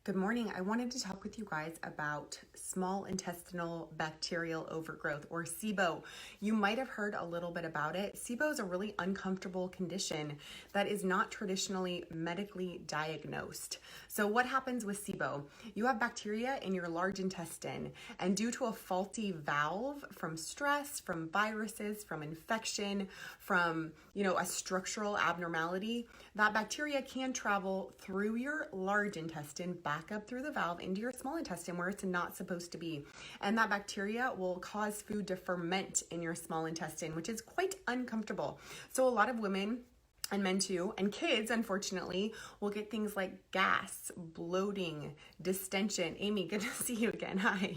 Good morning. I wanted to talk with you guys about small intestinal bacterial overgrowth, or SIBO. You might have heard a little bit about it. SIBO is a really uncomfortable condition that is not traditionally medically diagnosed. So what happens with SIBO? You have bacteria in your large intestine, and due to a faulty valve from stress, from viruses, from infection, from a structural abnormality, that bacteria can travel through your large intestine back up through the valve into your small intestine where it's not supposed to be. And that bacteria will cause food to ferment in your small intestine, which is quite uncomfortable. So a lot of women and men too, and kids, unfortunately, will get things like gas, bloating, distension. Amy, good to see you again. Hi.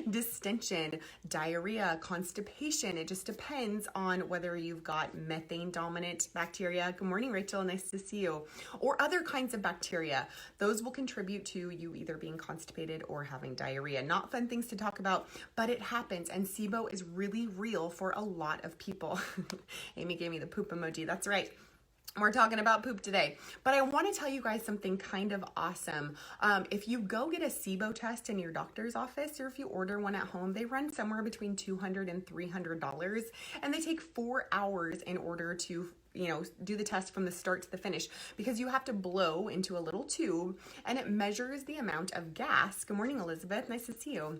Distension, diarrhea, constipation. It just depends on whether you've got methane dominant bacteria. Good morning, Rachel. Nice to see you. Or other kinds of bacteria. Those will contribute to you either being constipated or having diarrhea. Not fun things to talk about, but it happens. And SIBO is really real for a lot of people. Amy gave me the poop emoji. That's right. We're talking about poop today, but I want to tell you guys something kind of awesome. If you go get a SIBO test in your doctor's office, or if you order one at home, they run somewhere between $200 and $300, and they take 4 hours in order to do the test from the start to the finish, because you have to blow into a little tube and it measures the amount of gas. Good morning, Elizabeth. Nice to see you.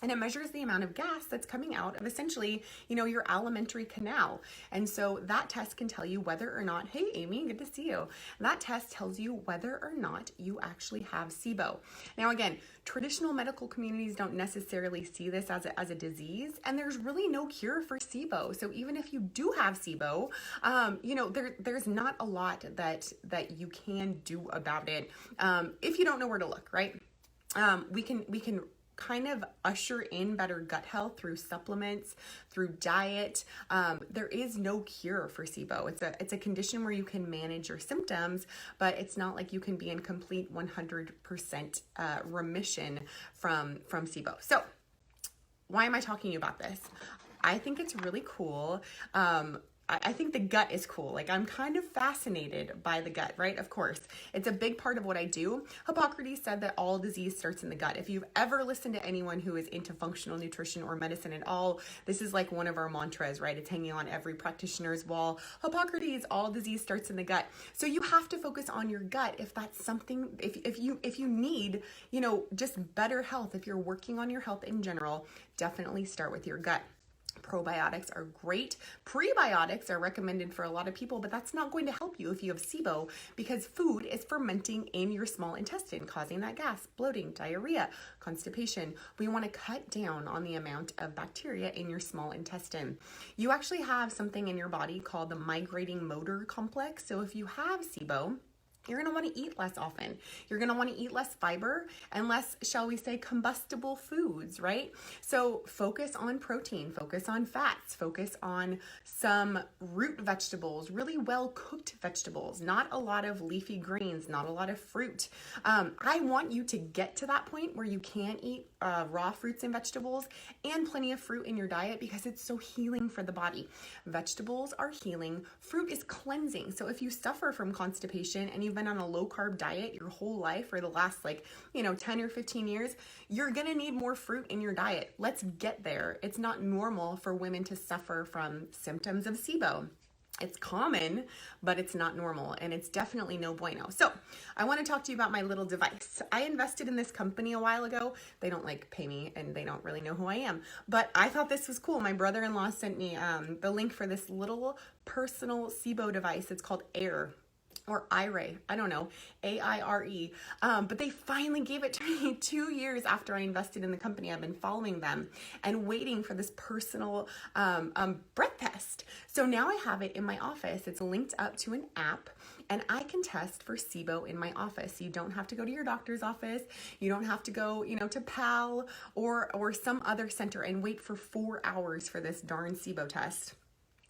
And it measures the amount of gas that's coming out of essentially, your alimentary canal. And so that test can tell you whether or not, hey, Amy, good to see you. That test tells you whether or not you actually have SIBO. Now, again, traditional medical communities don't necessarily see this as a disease, and there's really no cure for SIBO. So even if you do have SIBO, there's not a lot that you can do about it if you don't know where to look, right? We can kind of usher in better gut health through supplements, through diet. There is no cure for SIBO. It's a condition where you can manage your symptoms, but it's not like you can be in complete 100% remission from SIBO. So why am I talking about this? I think it's really cool. I think the gut is cool. Like, I'm kind of fascinated by the gut, right? Of course, it's a big part of what I do. Hippocrates said that all disease starts in the gut. If you've ever listened to anyone who is into functional nutrition or medicine at all, this is like one of our mantras, right? It's hanging on every practitioner's wall. Hippocrates, all disease starts in the gut. So you have to focus on your gut if that's something, if you need, just better health, if you're working on your health in general, definitely start with your gut. Probiotics are great. Prebiotics are recommended for a lot of people, but that's not going to help you if you have SIBO, because food is fermenting in your small intestine, causing that gas, bloating, diarrhea, constipation. We want to cut down on the amount of bacteria in your small intestine. You actually have something in your body called the migrating motor complex. So if you have SIBO, you're going to want to eat less often. You're going to want to eat less fiber and less, shall we say, combustible foods, right? So focus on protein, focus on fats, focus on some root vegetables, really well cooked vegetables, not a lot of leafy greens, not a lot of fruit. I want you to get to that point where you can eat raw fruits and vegetables and plenty of fruit in your diet, because it's so healing for the body. Vegetables are healing. Fruit is cleansing. So if you suffer from constipation and you've been on a low carb diet your whole life for the last 10 or 15 years, you're going to need more fruit in your diet. Let's get there. It's not normal for women to suffer from symptoms of SIBO. It's common, but it's not normal, and it's definitely no bueno. So I want to talk to you about my little device. I invested in this company a while ago. They don't pay me, and they don't really know who I am, but I thought this was cool. My brother-in-law sent me the link for this little personal SIBO device. It's called AIRE. Or IRE, I don't know, AIRE. But they finally gave it to me 2 years after I invested in the company. I've been following them and waiting for this personal breath test. So now I have it in my office. It's linked up to an app, and I can test for SIBO in my office. You don't have to go to your doctor's office. You don't have to go, to PAL or some other center and wait for 4 hours for this darn SIBO test.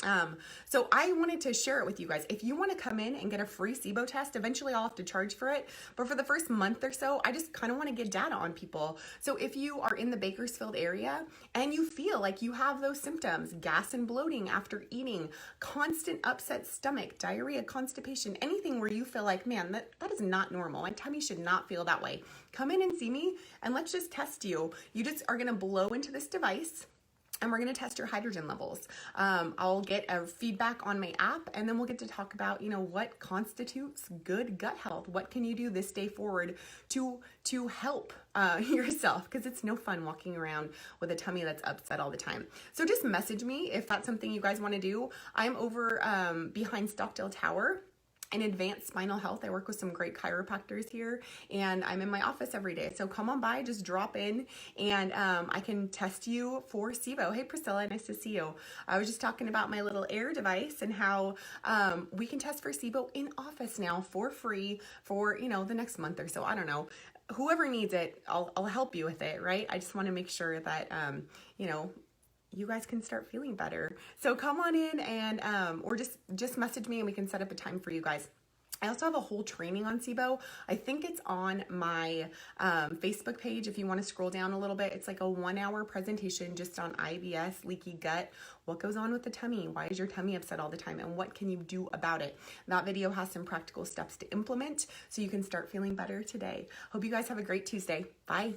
So I wanted to share it with you guys. If you want to come in and get a free SIBO test, eventually I'll have to charge for it. But for the first month or so, I just kind of want to get data on people. So if you are in the Bakersfield area and you feel like you have those symptoms, gas and bloating after eating, constant upset stomach, diarrhea, constipation, anything where you feel like, man, that is not normal. My tummy should not feel that way. Come in and see me and let's just test you. You just are going to blow into this device, and we're going to test your hydrogen levels. I'll get a feedback on my app, and then we'll get to talk about, what constitutes good gut health. What can you do this day forward to help yourself? Because it's no fun walking around with a tummy that's upset all the time. So just message me if that's something you guys want to do. I'm over behind Stockdale Tower in Advanced Spinal Health. I work with some great chiropractors here, and I'm in my office every day. So come on by, just drop in, and I can test you for SIBO. Hey Priscilla, nice to see you. I was just talking about my little Air device and how we can test for SIBO in office now for free for, the next month or so. I don't know. Whoever needs it, I'll help you with it, right? I just want to make sure that, you guys can start feeling better. So come on in and, or just message me and we can set up a time for you guys. I also have a whole training on SIBO. I think it's on my Facebook page. If you want to scroll down a little bit, it's like a 1-hour presentation just on IBS, leaky gut, what goes on with the tummy, why is your tummy upset all the time, and what can you do about it. That video has some practical steps to implement so you can start feeling better today. Hope you guys have a great Tuesday. Bye.